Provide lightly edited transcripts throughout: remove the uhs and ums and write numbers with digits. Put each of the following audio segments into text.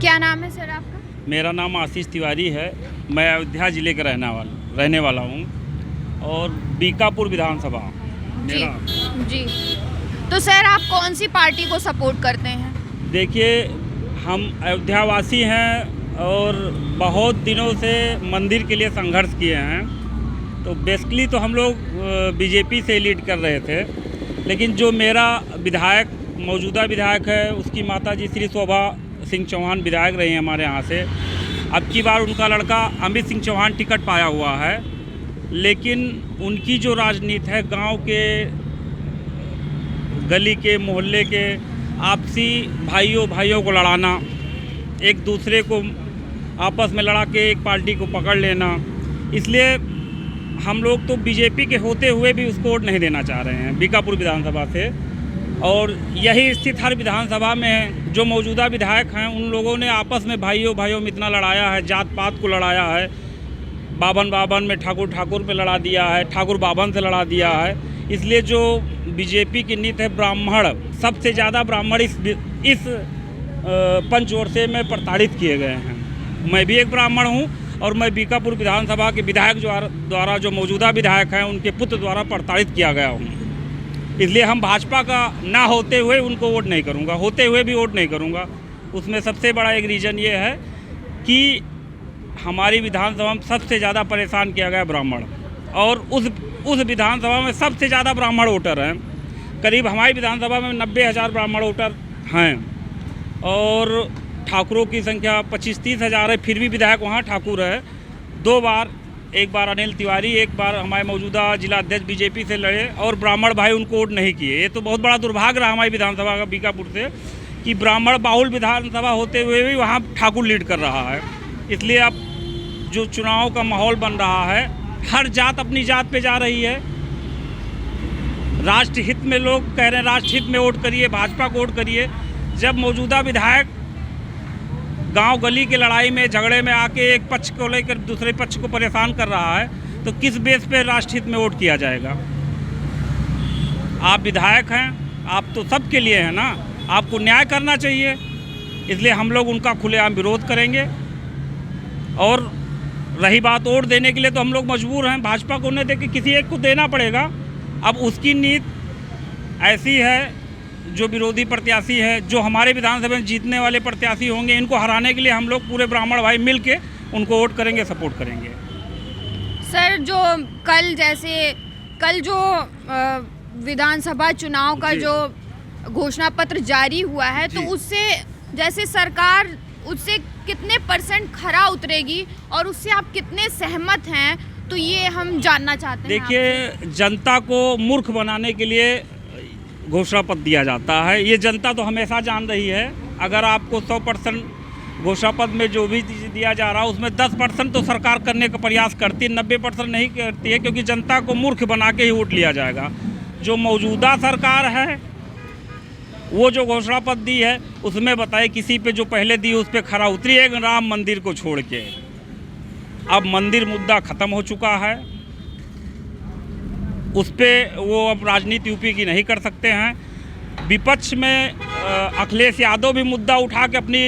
क्या नाम है सर आपका? मेरा नाम आशीष तिवारी है। मैं अयोध्या ज़िले का रहने वाला हूँ और बीकापुर विधानसभा जी मेरा। जी। तो सर आप कौन सी पार्टी को सपोर्ट करते हैं? देखिए, हम अयोध्यावासी हैं और बहुत दिनों से मंदिर के लिए संघर्ष किए हैं। तो बेसिकली तो हम लोग बीजेपी से लीड कर रहे थे, लेकिन जो मेरा मौजूदा विधायक है, उसकी माता जी श्री शोभा सिंह चौहान विधायक रही हैं हमारे यहाँ से। अब की बार उनका लड़का अमित सिंह चौहान टिकट पाया हुआ है, लेकिन उनकी जो राजनीति है, गांव के, गली के, मोहल्ले के आपसी भाइयों को लड़ाना, एक दूसरे को आपस में लड़ा के एक पार्टी को पकड़ लेना, इसलिए हम लोग तो बीजेपी के होते हुए भी उसको वोट नहीं देना चाह रहे हैं बीकापुर विधानसभा से। और यही स्थिति हर विधानसभा में है। जो मौजूदा विधायक हैं, उन लोगों ने आपस में भाइयों में इतना लड़ाया है, जात पात को लड़ाया है, बावन में ठाकुर पे लड़ा दिया है, ठाकुर बावन से लड़ा दिया है। इसलिए जो बीजेपी की नीति है, ब्राह्मण, सबसे ज़्यादा ब्राह्मण इस पंचवर्षीय में प्रताड़ित किए गए हैं। मैं भी एक ब्राह्मण हूँ और मैं बीकापुर विधानसभा के विधायक द्वारा जो मौजूदा विधायक हैं, उनके पुत्र द्वारा प्रताड़ित किया गया हूँ। इसलिए हम भाजपा का ना होते हुए उनको वोट नहीं करूँगा, होते हुए भी वोट नहीं करूँगा। उसमें सबसे बड़ा एक रीज़न ये है कि हमारी विधानसभा में सबसे ज़्यादा परेशान किया गया ब्राह्मण, और उस विधानसभा में सबसे ज़्यादा ब्राह्मण वोटर हैं। करीब हमारी विधानसभा में 90,000 ब्राह्मण वोटर हैं और ठाकुरों की संख्या 25-30 हज़ार है। फिर भी विधायक वहाँ ठाकुर है। 2 बार, एक बार अनिल तिवारी, एक बार हमारे मौजूदा जिला अध्यक्ष बीजेपी से लड़े और ब्राह्मण भाई उनको वोट नहीं किए। ये तो बहुत बड़ा दुर्भाग्य रहा हमारी विधानसभा का बीकापुर से कि ब्राह्मण बाहुल विधानसभा होते हुए भी वहाँ ठाकुर लीड कर रहा है। इसलिए अब जो चुनाव का माहौल बन रहा है, हर जात अपनी जात पे जा रही है। राष्ट्रहित में लोग कह रहे हैं राष्ट्रहित में वोट करिए, भाजपा को वोट करिए। जब मौजूदा विधायक गांव गली की लड़ाई में, झगड़े में आके एक पक्ष को लेकर दूसरे पक्ष को परेशान कर रहा है, तो किस बेस पे राष्ट्रहित में वोट किया जाएगा? आप विधायक हैं, आप तो सबके लिए हैं ना, आपको न्याय करना चाहिए। इसलिए हम लोग उनका खुलेआम विरोध करेंगे। और रही बात वोट देने के लिए, तो हम लोग मजबूर हैं, भाजपा को नहीं देके किसी एक को देना पड़ेगा। अब उसकी नीति ऐसी है, जो विरोधी प्रत्याशी है, जो हमारे विधानसभा में जीतने वाले प्रत्याशी होंगे, इनको हराने के लिए हम लोग पूरे ब्राह्मण भाई मिल के उनको वोट करेंगे, सपोर्ट करेंगे। सर, जो कल जो विधानसभा चुनाव का जो घोषणा पत्र जारी हुआ है, तो उससे जैसे सरकार उससे कितने % खरा उतरेगी और उससे आप कितने सहमत हैं, तो ये हम जानना चाहते हैं। देखिए, जनता को मूर्ख बनाने के लिए घोषणा पत्र दिया जाता है, ये जनता तो हमेशा जान रही है। अगर आपको 100% घोषणा पत्र में जो भी दिया जा रहा है, उसमें 10% तो सरकार करने का प्रयास करती है, 90% नहीं करती है, क्योंकि जनता को मूर्ख बना के ही वोट लिया जाएगा। जो मौजूदा सरकार है, वो जो घोषणा पत्र दी है, उसमें बताए किसी पे जो पहले दी उस पर खरा उतरी है, राम मंदिर को छोड़ के। अब मंदिर मुद्दा ख़त्म हो चुका है, उस पर वो अब राजनीति यूपी की नहीं कर सकते हैं। विपक्ष में अखिलेश यादव भी मुद्दा उठा के अपनी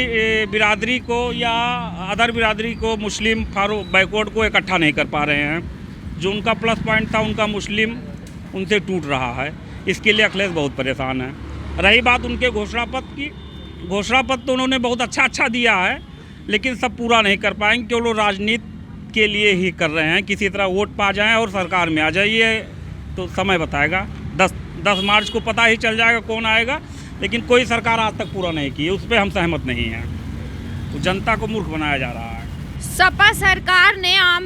बिरादरी को या अदर बिरादरी को, मुस्लिम बैकवर्ड को इकट्ठा नहीं कर पा रहे हैं। जो उनका प्लस पॉइंट था, उनका मुस्लिम, उनसे टूट रहा है। इसके लिए अखिलेश बहुत परेशान है। रही बात उनके घोषणा पत्र की, घोषणा पत्र तो उन्होंने बहुत अच्छा दिया है, लेकिन सब पूरा नहीं कर पाएंगे, क्योंकि वो राजनीति के लिए ही कर रहे हैं। किसी तरह वोट पा जाएं और सरकार में आ जाइए, तो समय बताएगा। 10 मार्च को पता ही चल जाएगा कौन आएगा, लेकिन कोई सरकार आज तक पूरा नहीं की है, उस पर हम सहमत नहीं हैं। तो जनता को मूर्ख बनाया जा रहा है। सपा सरकार ने आम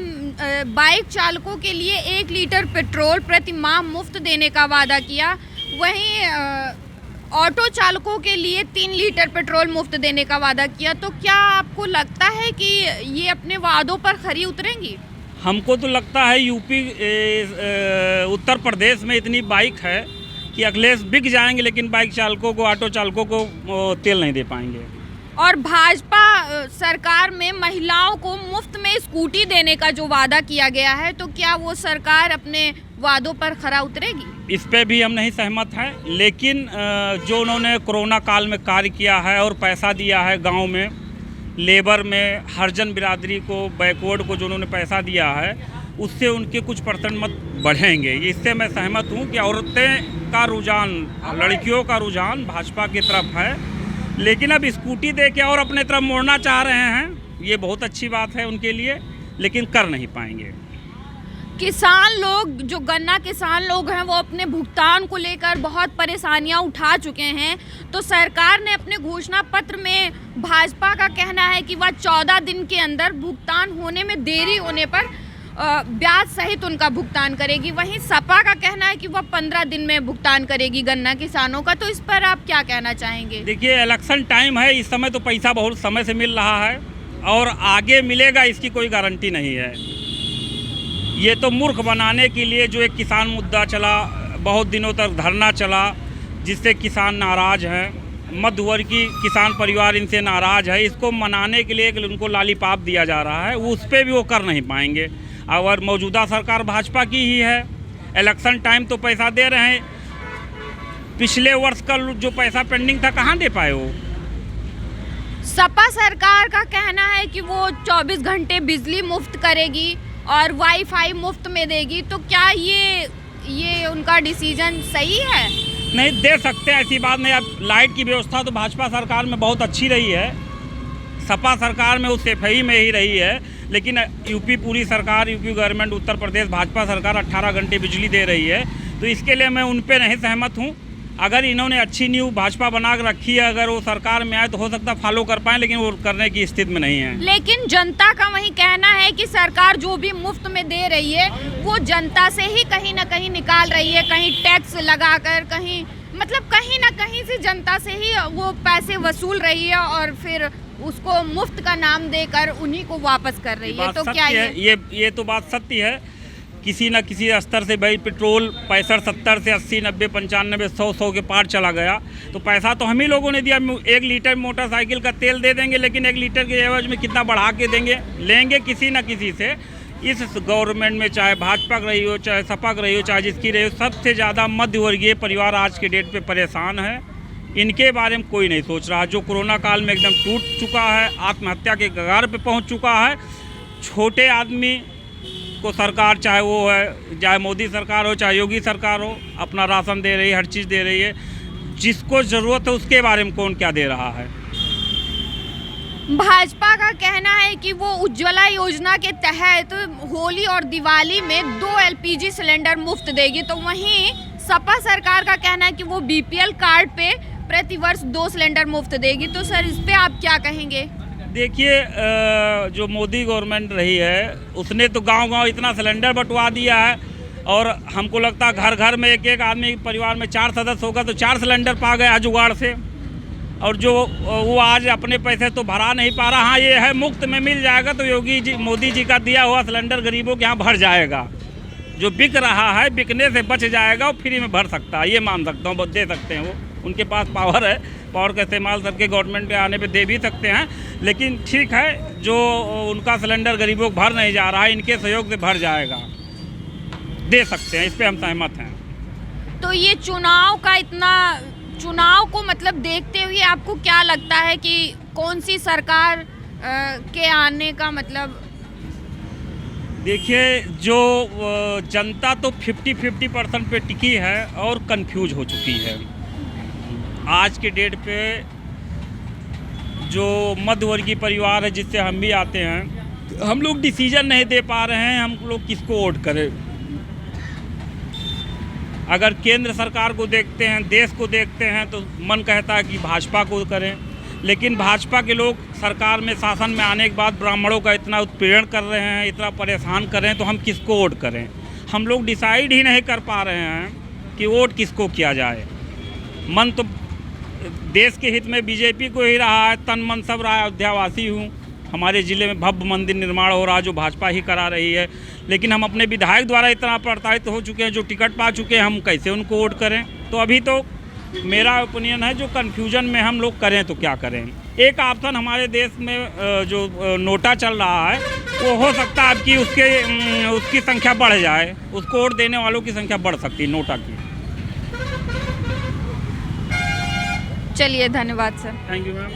बाइक चालकों के लिए 1 लीटर पेट्रोल प्रति माह मुफ्त देने का वादा किया, वहीं ऑटो चालकों के लिए 3 लीटर पेट्रोल मुफ्त देने का वादा किया। तो क्या आपको लगता है कि ये अपने वादों पर खरी उतरेंगी? हमको तो लगता है यूपी उत्तर प्रदेश में इतनी बाइक है कि अखिलेश बिक जाएंगे, लेकिन बाइक चालकों को, ऑटो चालकों को तेल नहीं दे पाएंगे। और भाजपा सरकार में महिलाओं को मुफ्त में स्कूटी देने का जो वादा किया गया है, तो क्या वो सरकार अपने वादों पर खरा उतरेगी? इस पे भी हम नहीं सहमत हैं, लेकिन जो उन्होंने कोरोना काल में कार्य किया है और पैसा दिया है गांव में, लेबर में हरिजन बिरादरी को, बैकवर्ड को जो उन्होंने पैसा दिया है, उससे उनके कुछ परसेंट मत बढ़ेंगे। इससे मैं सहमत हूँ कि औरतें का रुझान, लड़कियों का रुझान भाजपा की तरफ है, लेकिन अब स्कूटी दे के और अपने तरफ मोड़ना चाह रहे हैं। ये बहुत अच्छी बात है उनके लिए, लेकिन कर नहीं पाएंगे। किसान लोग, जो गन्ना किसान लोग हैं, वो अपने भुगतान को लेकर बहुत परेशानियां उठा चुके हैं। तो सरकार ने अपने घोषणा पत्र में, भाजपा का कहना है कि वह 14 दिन के अंदर भुगतान होने में देरी होने पर ब्याज सहित उनका भुगतान करेगी। वहीं सपा का कहना है कि वह 15 दिन में भुगतान करेगी गन्ना किसानों का। तो इस पर आप क्या कहना चाहेंगे? देखिए, इलेक्शन टाइम है, इस समय तो पैसा बहुत समय से मिल रहा है और आगे मिलेगा इसकी कोई गारंटी नहीं है। ये तो मूर्ख बनाने के लिए जो एक किसान मुद्दा चला, बहुत दिनों तक धरना चला, जिससे किसान नाराज़ हैं, मध्यवर्गीय किसान परिवार इनसे नाराज़ है, इसको मनाने के लिए उनको लालीपाप दिया जा रहा है, उस पर भी वो कर नहीं पाएंगे। और मौजूदा सरकार भाजपा की ही है, इलेक्शन टाइम तो पैसा दे रहे हैं। पिछले वर्ष का जो पैसा पेंडिंग था, कहाँ दे पाए वो? सपा सरकार का कहना है कि वो 24 घंटे बिजली मुफ्त करेगी और वाईफाई मुफ्त में देगी। तो क्या ये उनका डिसीजन सही है? नहीं दे सकते, ऐसी बात नहीं। अब लाइट की व्यवस्था तो भाजपा सरकार में बहुत अच्छी रही है, सपा सरकार में उस सफाई में ही रही है, लेकिन यूपी पूरी सरकार, यूपी गवर्नमेंट, उत्तर प्रदेश भाजपा सरकार 18 घंटे बिजली दे रही है। तो इसके लिए मैं उन पर नहीं सहमत हूँ। अगर इन्होंने अच्छी न्यू भाजपा बना के रखी है, अगर वो सरकार में आए तो हो सकता है फॉलो कर पाएँ, लेकिन वो करने की स्थिति में नहीं है। लेकिन जनता का वही कहना है कि सरकार जो भी मुफ्त में दे रही है वो जनता से ही कहीं ना कहीं निकाल रही है, कहीं टैक्स लगाकर, कहीं मतलब कहीं ना कहीं से जनता से ही वो पैसे वसूल रही है और फिर उसको मुफ्त का नाम देकर उन्हीं को वापस कर रही है। तो क्या ये तो बात सत्य है। किसी न किसी स्तर से भाई पेट्रोल 65, 70 से 80, 90, 95, 100 के पार चला गया। तो पैसा तो हम ही लोगों ने दिया। 1 लीटर मोटरसाइकिल का तेल दे देंगे, लेकिन 1 लीटर के एवज में कितना बढ़ा के देंगे? लेंगे किसी न किसी से। इस गवर्नमेंट में चाहे भाजपा की रही हो, चाहे सपा की रही हो, चाहे जिसकी रही हो, सबसे ज़्यादा मध्यवर्गीय परिवार आज के डेट पे परेशान है। इनके बारे में कोई नहीं सोच रहा। जो कोरोना काल में एकदम टूट चुका है, आत्महत्या के कगार पे पहुंच चुका है, छोटे आदमी को सरकार, चाहे वो है, चाहे मोदी सरकार हो, चाहे योगी सरकार हो, अपना राशन दे रही है, हर चीज़ दे रही है। जिसको ज़रूरत है उसके बारे में कौन क्या दे रहा है? भाजपा का कहना है कि वो उज्ज्वला योजना के तहत होली और दिवाली में 2 LPG सिलेंडर मुफ्त देगी। तो वहीं सपा सरकार का कहना है कि वो BPL कार्ड पे प्रतिवर्ष 2 सिलेंडर मुफ्त देगी। तो सर, इस पे आप क्या कहेंगे? देखिए, जो मोदी गवर्नमेंट रही है उसने तो गांव-गांव इतना सिलेंडर बंटवा दिया है, और हमको लगता है घर घर में एक आदमी परिवार में 4 सदस्य होगा तो 4 सिलेंडर पा गया जुगाड़ से। और जो वो आज अपने पैसे तो भरा नहीं पा रहा। हाँ, ये है मुफ्त में मिल जाएगा तो योगी जी, मोदी जी का दिया हुआ सिलेंडर गरीबों के यहाँ भर जाएगा। जो बिक रहा है बिकने से बच जाएगा, वो फ्री में भर सकता है, ये मान सकता हूँ। दे सकते हैं, वो उनके पास पावर है, पावर का इस्तेमाल करके गवर्नमेंट के आने पे दे भी सकते हैं। लेकिन ठीक है, जो उनका सिलेंडर गरीबों को भर नहीं जा रहा है, इनके सहयोग से भर जाएगा, दे सकते हैं, इस पर हम सहमत हैं। तो ये चुनाव को मतलब देखते हुए आपको क्या लगता है कि कौन सी सरकार के आने का मतलब? देखिए, जो जनता तो 50% पे टिकी है और कंफ्यूज हो चुकी है। आज के डेट पे जो मध्यवर्गीय परिवार है, जिससे हम भी आते हैं, हम लोग डिसीजन नहीं दे पा रहे हैं हम लोग किसको वोट करें। अगर केंद्र सरकार को देखते हैं, देश को देखते हैं, तो मन कहता है कि भाजपा को करें, लेकिन भाजपा के लोग सरकार में, शासन में आने के बाद ब्राह्मणों का इतना उत्पीड़न कर रहे हैं, इतना परेशान कर रहे हैं, तो हम किसको वोट करें? हम लोग डिसाइड ही नहीं कर पा रहे हैं कि वोट किसको किया जाए। मन तो देश के हित में बीजेपी को ही रहा है, तन मन सब रहा है। अयोध्यावासी हूँ, हमारे ज़िले में भव्य मंदिर निर्माण हो रहा है जो भाजपा ही करा रही है, लेकिन हम अपने विधायक द्वारा इतना प्रताड़ित हो चुके हैं, जो टिकट पा चुके हैं, हम कैसे उनको वोट करें? तो अभी तो मेरा ओपिनियन है, जो कन्फ्यूजन में हम लोग करें तो क्या करें। एक ऑप्शन हमारे देश में जो नोटा चल रहा है, वो हो सकता है कि उसकी संख्या बढ़ जाए, उसको वोट देने वालों की संख्या बढ़ सकती है नोटा की। चलिए, धन्यवाद सर। Thank you ma'am.